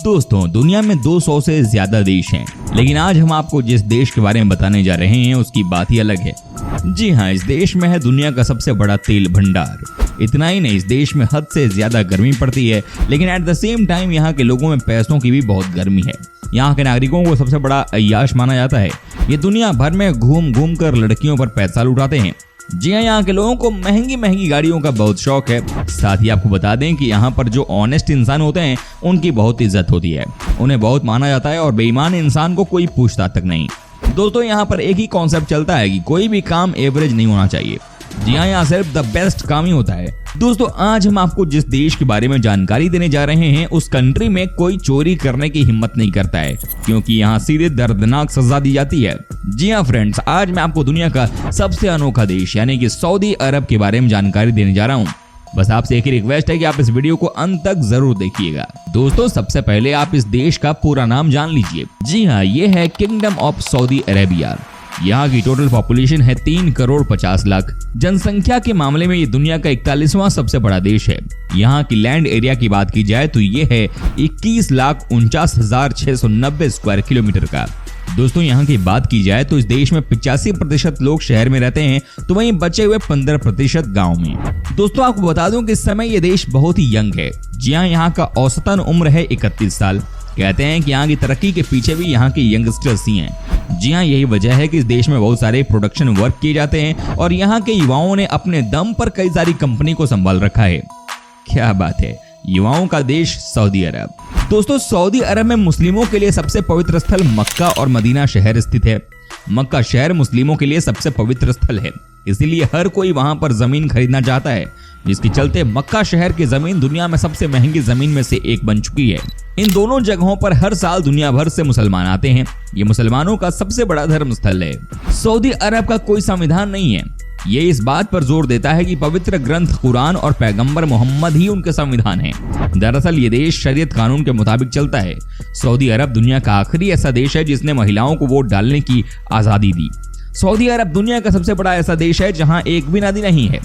दोस्तों, दुनिया में 200 से ज्यादा देश हैं, लेकिन आज हम आपको जिस देश के बारे में बताने जा रहे हैं उसकी बात ही अलग है। जी हाँ, इस देश में है दुनिया का सबसे बड़ा तेल भंडार। इतना ही नहीं, इस देश में हद से ज्यादा गर्मी पड़ती है, लेकिन एट द सेम टाइम यहाँ के लोगों में पैसों की भी बहुत गर्मी है। यहाँ के नागरिकों को सबसे बड़ा अय्याश माना जाता है। ये दुनिया भर में घूम घूम कर लड़कियों पर पैसा लुटाते हैं। जी हाँ, यहाँ के लोगों को महंगी महंगी गाड़ियों का बहुत शौक है। साथ ही आपको बता दें कि यहाँ पर जो ऑनेस्ट इंसान होते हैं उनकी बहुत इज्जत होती है, उन्हें बहुत माना जाता है और बेईमान इंसान को कोई पूछता तक नहीं। दोस्तों, यहाँ पर एक ही कॉन्सेप्ट चलता है कि कोई भी काम एवरेज नहीं होना चाहिए। जी हाँ, यहाँ सिर्फ द बेस्ट काम ही होता है। दोस्तों, आज हम आपको जिस देश के बारे में जानकारी देने जा रहे हैं उस कंट्री में कोई चोरी करने की हिम्मत नहीं करता है, क्योंकि यहाँ सीधे दर्दनाक सजा दी जाती है। जी हाँ फ्रेंड्स, आज मैं आपको दुनिया का सबसे अनोखा देश यानी कि सऊदी अरब के बारे में जानकारी देने जा रहा हूँ। बस आपसे एक ही रिक्वेस्ट है कि आप इस वीडियो को अंत तक जरूर देखिएगा। दोस्तों, सबसे पहले आप इस देश का पूरा नाम जान लीजिए। जी हाँ, ये है किंगडम ऑफ सऊदी अरेबिया। यहाँ की टोटल पॉपुलेशन है 3 करोड़ 50 लाख। जनसंख्या के मामले में ये दुनिया का 41वां सबसे बड़ा देश है। यहाँ की लैंड एरिया की बात की जाए तो ये है 21,49,690 स्क्वायर किलोमीटर का। दोस्तों, यहाँ की बात की जाए तो इस देश में 85% लोग शहर में रहते हैं, तो वहीं बचे हुए 15% गाँव में। दोस्तों, आपको बता दूं कि इस समय ये देश बहुत ही यंग है। जी हाँ, यहाँ का औसतन उम्र है 31 साल। कहते हैं कि यहाँ की तरक्की के पीछे भी यहाँ के यंगस्टर्स ही हैं। जी हाँ, यही वजह है कि इस देश में बहुत सारे प्रोडक्शन वर्क किए जाते हैं और यहाँ के युवाओं ने अपने दम पर कई सारी कंपनी को संभाल रखा है। क्या बात है, युवाओं का देश सऊदी अरब। दोस्तों, सऊदी अरब में मुस्लिमों के लिए सबसे पवित्र स्थल मक्का और मदीना शहर स्थित है। मक्का शहर मुस्लिमों के लिए सबसे पवित्र स्थल है, इसीलिए हर कोई वहां पर जमीन खरीदना चाहता है, जिसके चलते मक्का शहर की जमीन दुनिया में सबसे महंगी जमीन में से एक बन चुकी है। इन दोनों जगहों पर हर साल दुनिया भर से मुसलमान आते हैं। ये मुसलमानों का सबसे बड़ा धर्म स्थल है। सऊदी अरब का कोई संविधान नहीं है। ये इस बात पर जोर देता है कि पवित्र ग्रंथ कुरान और पैगंबर मोहम्मद ही उनके संविधान है। दरअसल ये देश शरीयत कानून के मुताबिक चलता है। सऊदी अरब दुनिया का आखिरी ऐसा देश है जिसने महिलाओं को वोट डालने की आजादी दी। सऊदी अरब दुनिया का सबसे बड़ा ऐसा देश है जहां एक भी नदी नहीं है।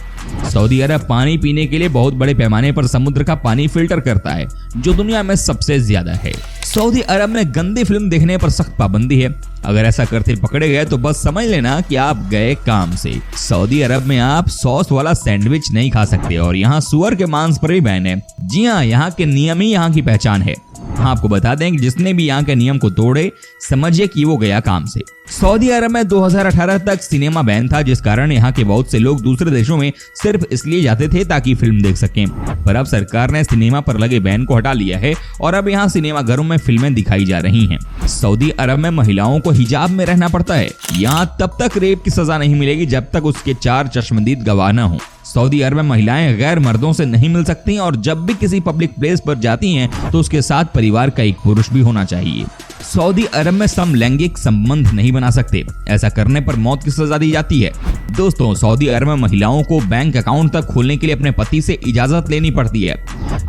सऊदी अरब पानी पीने के लिए बहुत बड़े पैमाने पर समुद्र का पानी फिल्टर करता है, जो दुनिया में सबसे ज्यादा है। सऊदी अरब में गंदी फिल्म देखने पर सख्त पाबंदी है। अगर ऐसा करते पकड़े गए तो बस समझ लेना कि आप गए काम से। सऊदी अरब में आप सॉस वाला सैंडविच नहीं खा सकते और यहाँ सुअर के मांस पर भी बैन है। जी हाँ, यहाँ के नियम ही यहाँ की पहचान है। आपको बता दें कि जिसने भी यहाँ के नियम को तोड़े, समझिए कि वो गया काम से। सऊदी अरब में 2018 तक सिनेमा बैन था, जिस कारण यहाँ के बहुत से लोग दूसरे देशों में सिर्फ इसलिए जाते थे ताकि फिल्म देख सकें। पर अब सरकार ने सिनेमा पर लगे बैन को हटा लिया है और अब यहाँ सिनेमा घरों में फिल्में दिखाई जा रही हैं। सऊदी अरब में महिलाओं को हिजाब में रहना पड़ता है। यहाँ तब तक रेप की सजा नहीं मिलेगी जब तक उसके 4 चश्मदीद गवाह न हो। सऊदी अरब में महिलाएं गैर मर्दों से नहीं मिल सकती और जब भी किसी पब्लिक प्लेस पर जाती हैं तो उसके साथ परिवार का एक पुरुष भी होना चाहिए। सऊदी अरब में समलैंगिक संबंध नहीं बना सकते, ऐसा करने पर मौत की सजा दी जाती है। दोस्तों, सऊदी अरब में महिलाओं को बैंक अकाउंट तक खोलने के लिए अपने पति से इजाजत लेनी पड़ती है।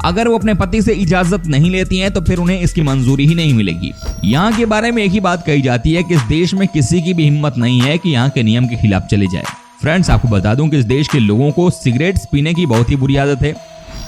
अगर वो अपने पति से इजाजत नहीं लेती हैं तो फिर उन्हें इसकी मंजूरी ही नहीं मिलेगी। यहाँ के बारे में एक ही बात कही जाती है कि इस देश में किसी की भी हिम्मत नहीं है कि यहाँ के नियम के खिलाफ चले जाए। फ्रेंड्स, आपको बता दूं कि इस देश के लोगों को सिगरेट्स पीने की बहुत ही बुरी आदत है।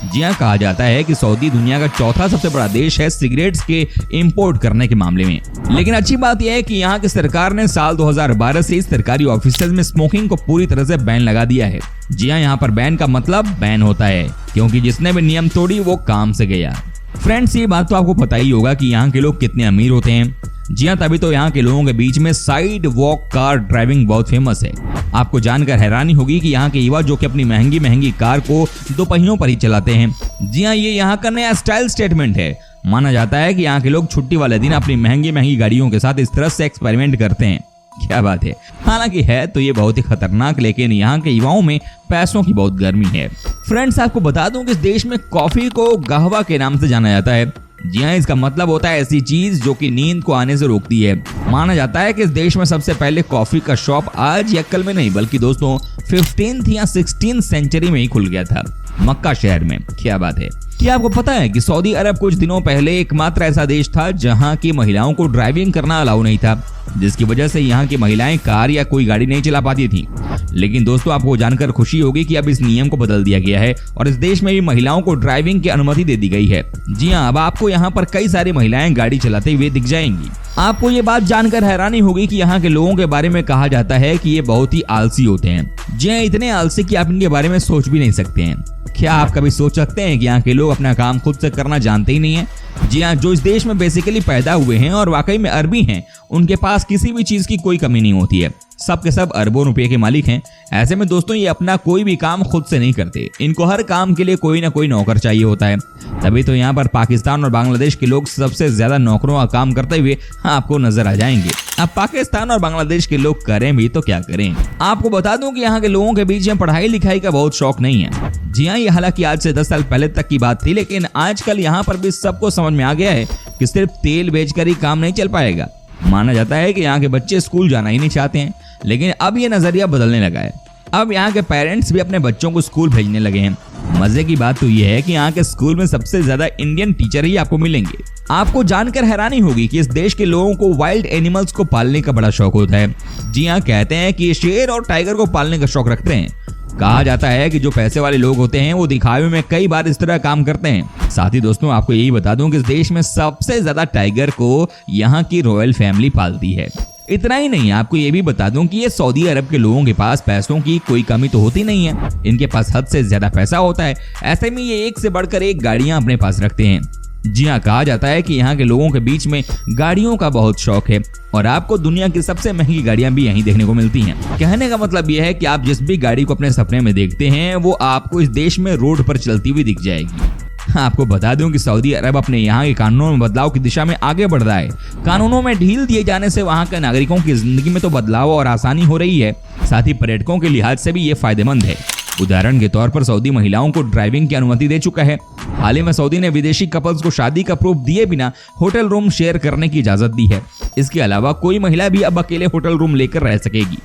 जी हाँ, कहा जाता है कि सऊदी दुनिया का चौथा सबसे बड़ा देश है सिगरेट्स के इंपोर्ट करने के मामले में। लेकिन अच्छी बात यह है कि यहाँ की सरकार ने साल 2012 से इस सरकारी ऑफिसेज में स्मोकिंग को पूरी तरह से बैन लगा दिया है। जी हाँ, यहाँ पर बैन का मतलब बैन होता है, क्योंकि जिसने भी नियम तोड़ी वो काम से गया। फ्रेंड्स, ये बात तो आपको पता ही होगा कि यहाँ के लोग कितने अमीर होते हैं। जी हाँ, तभी तो यहाँ के लोगों के बीच में साइड वॉक कार ड्राइविंग बहुत फेमस है। आपको जानकर हैरानी होगी कि यहाँ के युवा जो कि अपनी महंगी महंगी कार को 2 पहियों पर ही चलाते हैं। जी हाँ, ये यहाँ का नया स्टाइल स्टेटमेंट है। माना जाता है कि यहाँ के लोग छुट्टी वाले दिन अपनी महंगी महंगी गाड़ियों के साथ इस तरह से एक्सपेरिमेंट करते हैं। क्या बात है। हालांकि है तो ये बहुत ही खतरनाक, लेकिन यहाँ के युवाओं में पैसों की बहुत गर्मी है। फ्रेंड्स, आपको बता दूं कि इस देश में कॉफी को कहवा के नाम से जाना जाता है। जी हाँ, इसका मतलब होता है ऐसी चीज जो कि नींद को आने से रोकती है। माना जाता है कि इस देश में सबसे पहले कॉफी का शॉप आज या कल में नहीं बल्कि दोस्तों 15th या 16th सेंचुरी में ही खुल गया था, मक्का शहर में। क्या बात है। क्या आपको पता है कि सऊदी अरब कुछ दिनों पहले एकमात्र ऐसा देश था जहां की महिलाओं को ड्राइविंग करना अलाउ नहीं था। जिसकी वजह से यहाँ की महिलाएं कार या कोई गाड़ी नहीं चला पाती थी। लेकिन दोस्तों आपको जानकर खुशी होगी कि अब इस नियम को बदल दिया गया है और इस देश में भी महिलाओं को ड्राइविंग की अनुमति दे दी गई है। जी हाँ, अब आपको यहाँ पर कई सारी महिलाएं गाड़ी चलाते हुए दिख जाएंगी। आपको ये बात जानकर हैरानी होगी कि यहाँ के लोगों के बारे में कहा जाता है कि ये बहुत ही आलसी होते हैं। जी हाँ, इतने आलसी कि आप इनके बारे में सोच भी नहीं सकते हैं। क्या आप कभी सोच सकते हैं कि यहाँ के लोग अपना काम खुद से करना जानते ही नहीं है? जी हाँ, जो इस देश में बेसिकली पैदा हुए हैं और वाकई में अरबी हैं, उनके पास किसी भी चीज की कोई कमी नहीं होती है। सब के सब अरबों रुपए के मालिक हैं। ऐसे में दोस्तों ये अपना कोई भी काम खुद से नहीं करते। इनको हर काम के लिए कोई ना कोई नौकर चाहिए होता है। तभी तो यहाँ पर पाकिस्तान और बांग्लादेश के लोग सबसे ज्यादा नौकरों का काम करते हुए आपको नजर आ जाएंगे। अब पाकिस्तान और बांग्लादेश के लोग करें भी तो क्या करें। आपको बता दूं कि यहाँ के लोगों के बीच में पढ़ाई लिखाई का बहुत शौक नहीं है। जी हाँ, ये हालांकि आज से 10 साल पहले तक की बात थी, लेकिन आजकल यहाँ पर भी सबको समझ में आ गया है कि सिर्फ तेल बेचकर ही काम नहीं चल पाएगा। माना जाता है कि यहाँ के बच्चे स्कूल जाना ही नहीं चाहते हैं, लेकिन अब ये नजरिया बदलने लगा है। अब यहाँ के पेरेंट्स भी अपने बच्चों को स्कूल भेजने लगे हैं। मजे की बात तो ये है कि यहाँ के स्कूल में सबसे ज्यादा इंडियन टीचर ही आपको मिलेंगे। आपको जानकर हैरानी होगी कि इस देश के लोगों को वाइल्ड एनिमल्स को पालने का बड़ा शौक होता है। जी हाँ, कहते हैं कि ये शेर और टाइगर को पालने का शौक रखते हैं। कहा जाता है कि जो पैसे वाले लोग होते हैं वो दिखावे में कई बार इस तरह काम करते हैं। साथ ही दोस्तों आपको यही बता दूं कि इस देश में सबसे ज्यादा टाइगर को यहाँ की रॉयल फैमिली पालती है। इतना ही नहीं, आपको ये भी बता दूं कि ये सऊदी अरब के लोगों के पास पैसों की कोई कमी तो होती नहीं है। इनके पास हद से ज्यादा पैसा होता है। ऐसे में ये एक से बढ़कर एक गाड़ियां अपने पास रखते हैं। जी हाँ, कहा जाता है कि यहाँ के लोगों के बीच में गाड़ियों का बहुत शौक है और आपको दुनिया की सबसे महंगी गाड़ियां भी यहीं देखने को मिलती हैं। कहने का मतलब यह है कि आप जिस भी गाड़ी को अपने सपने में देखते हैं वो आपको इस देश में रोड पर चलती हुई दिख जाएगी। आपको बता दूं कि सऊदी अरब अपने यहाँ के कानूनों में बदलाव की दिशा में आगे बढ़ रहा है। कानूनों में ढील दिए जाने से वहाँ के नागरिकों की जिंदगी में तो बदलाव और आसानी हो रही है, साथ ही पर्यटकों के लिहाज से भी ये फायदेमंद है। उदाहरण के तौर पर सऊदी महिलाओं को ड्राइविंग की अनुमति दे चुका है। हाल ही में सऊदी ने विदेशी कपल्स को शादी का प्रूफ दिए बिना होटल रूम शेयर करने की इजाजत दी है। इसके अलावा कोई महिला भी अब अकेले होटल रूम लेकर रह सकेगी।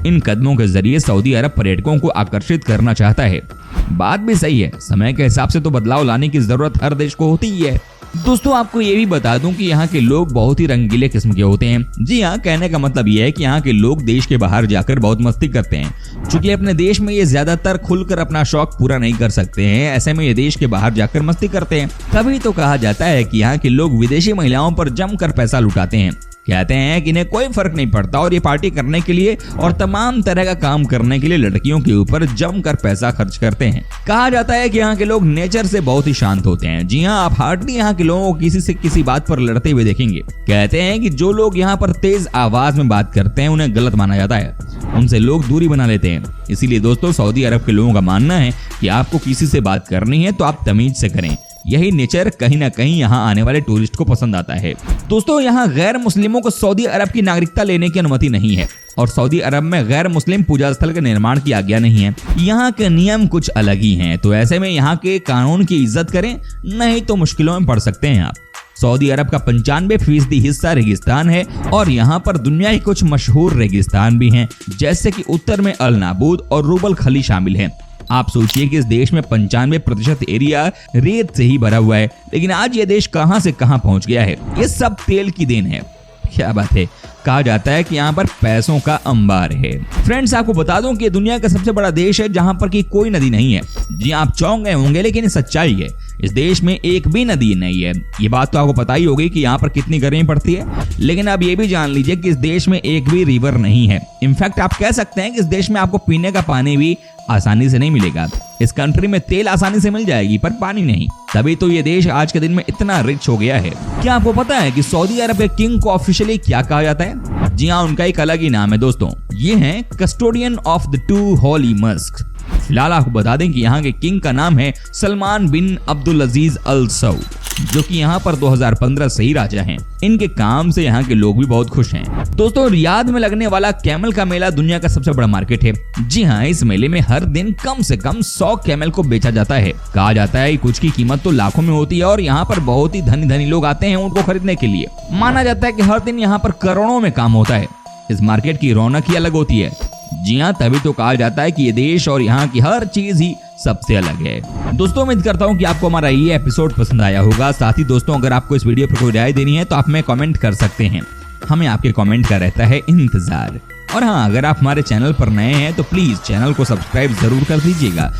इन कदमों के जरिए सऊदी अरब पर्यटकों को आकर्षित करना चाहता है। बात भी सही है, समय के हिसाब से तो बदलाव लाने की जरूरत हर देश को होती ही है। दोस्तों आपको ये भी बता दूं कि यहाँ के लोग बहुत ही रंगीले किस्म के होते हैं। जी हाँ, कहने का मतलब ये है कि यहाँ के लोग देश के बाहर जाकर बहुत मस्ती करते हैं। चूंकि अपने देश में ये ज्यादातर खुलकर अपना शौक पूरा नहीं कर सकते हैं, ऐसे में ये देश के बाहर जाकर मस्ती करते हैं। तभी तो कहा जाता है कि यहाँ के लोग विदेशी महिलाओं पर जमकर पैसा लुटाते हैं। कहते हैं कि इन्हें कोई फर्क नहीं पड़ता और ये पार्टी करने के लिए और तमाम तरह का काम करने के लिए लड़कियों के ऊपर जमकर पैसा खर्च करते हैं। कहा जाता है कि यहाँ के लोग नेचर से बहुत ही शांत होते हैं। जी हाँ, आप हार्डली यहाँ के लोगों को किसी से किसी बात पर लड़ते हुए देखेंगे। कहते हैं कि जो लोग यहाँ पर तेज आवाज में बात करते हैं उन्हें गलत माना जाता है, उनसे लोग दूरी बना लेते हैं। इसीलिए दोस्तों सऊदी अरब के लोगों का मानना है कि आपको किसी से बात करनी है तो आप तमीज से करें। यही नेचर कहीं ना कहीं यहाँ आने वाले टूरिस्ट को पसंद आता है। दोस्तों यहाँ गैर मुस्लिमों को सऊदी अरब की नागरिकता लेने की अनुमति नहीं है और सऊदी अरब में गैर मुस्लिम पूजा स्थल के निर्माण की आज्ञा नहीं है। यहाँ के नियम कुछ अलग ही हैं, तो ऐसे में यहाँ के कानून की इज्जत करें, नहीं तो मुश्किलों में पड़ सकते हैं आप। सऊदी अरब का 95% हिस्सा रेगिस्तान है और यहाँ पर दुनिया के कुछ मशहूर रेगिस्तान भी हैं, जैसे कि उत्तर में अल नाबूद और रूबल खली शामिल हैं। आप सोचिए कि इस देश में 95% एरिया रेत से ही भरा हुआ है, लेकिन आज ये देश कहां से कहां पहुंच गया है। ये सब तेल की देन है। क्या बात है, कहा जाता है कि यहाँ पर पैसों का अंबार है। फ्रेंड्स आपको बता दूं कि दुनिया का सबसे बड़ा देश है जहां पर की कोई नदी नहीं है। जी आप चौंक गए होंगे, लेकिन ये सच्चाई है। इस देश में एक भी नदी नहीं है। ये बात तो आपको पता ही होगी कि यहाँ पर कितनी गर्मी पड़ती है, लेकिन अब ये भी जान लीजिए कि इस देश में एक भी रिवर नहीं है। इनफैक्ट आप कह सकते हैं कि इस देश में आपको पीने का पानी भी आसानी से नहीं मिलेगा। इस कंट्री में तेल आसानी से मिल जाएगी पर पानी नहीं। तभी तो ये देश आज के दिन में इतना रिच हो गया है। क्या आपको पता है कि सऊदी अरब के किंग को ऑफिशियली क्या कहा जाता है? जी हाँ, उनका एक अलग ही नाम है दोस्तों। ये है custodian of the 2 Holi Musk. फिलहाल आपको बता दें कि यहाँ के किंग का नाम है सलमान बिन अब्दुल अजीज अल सऊद, जो कि यहाँ पर 2015 से ही राजा हैं। इनके काम से यहाँ के लोग भी बहुत खुश हैं। दोस्तों रियाद में लगने वाला कैमल का मेला दुनिया का सबसे बड़ा मार्केट है। जी हाँ, इस मेले में हर दिन कम से कम 100 कैमल को बेचा जाता है। कहा जाता है कुछ की कीमत तो लाखों में होती है और यहाँ पर बहुत ही धनी धनी लोग आते हैं उनको खरीदने के लिए। माना जाता है कि हर दिन यहाँ पर करोड़ों में काम होता है। इस मार्केट की रौनक ही अलग होती है। जी हाँ, तभी तो कहा जाता है कि ये देश और यहाँ की हर चीज ही सबसे अलग है। दोस्तों उम्मीद करता हूँ कि आपको हमारा ये एपिसोड पसंद आया होगा। साथ ही दोस्तों अगर आपको इस वीडियो पर कोई राय देनी है तो आप हमें कमेंट कर सकते हैं। हमें आपके कमेंट का रहता है इंतजार। और हाँ, अगर आप हमारे चैनल पर नए हैं तो प्लीज चैनल को सब्सक्राइब जरूर कर दीजिएगा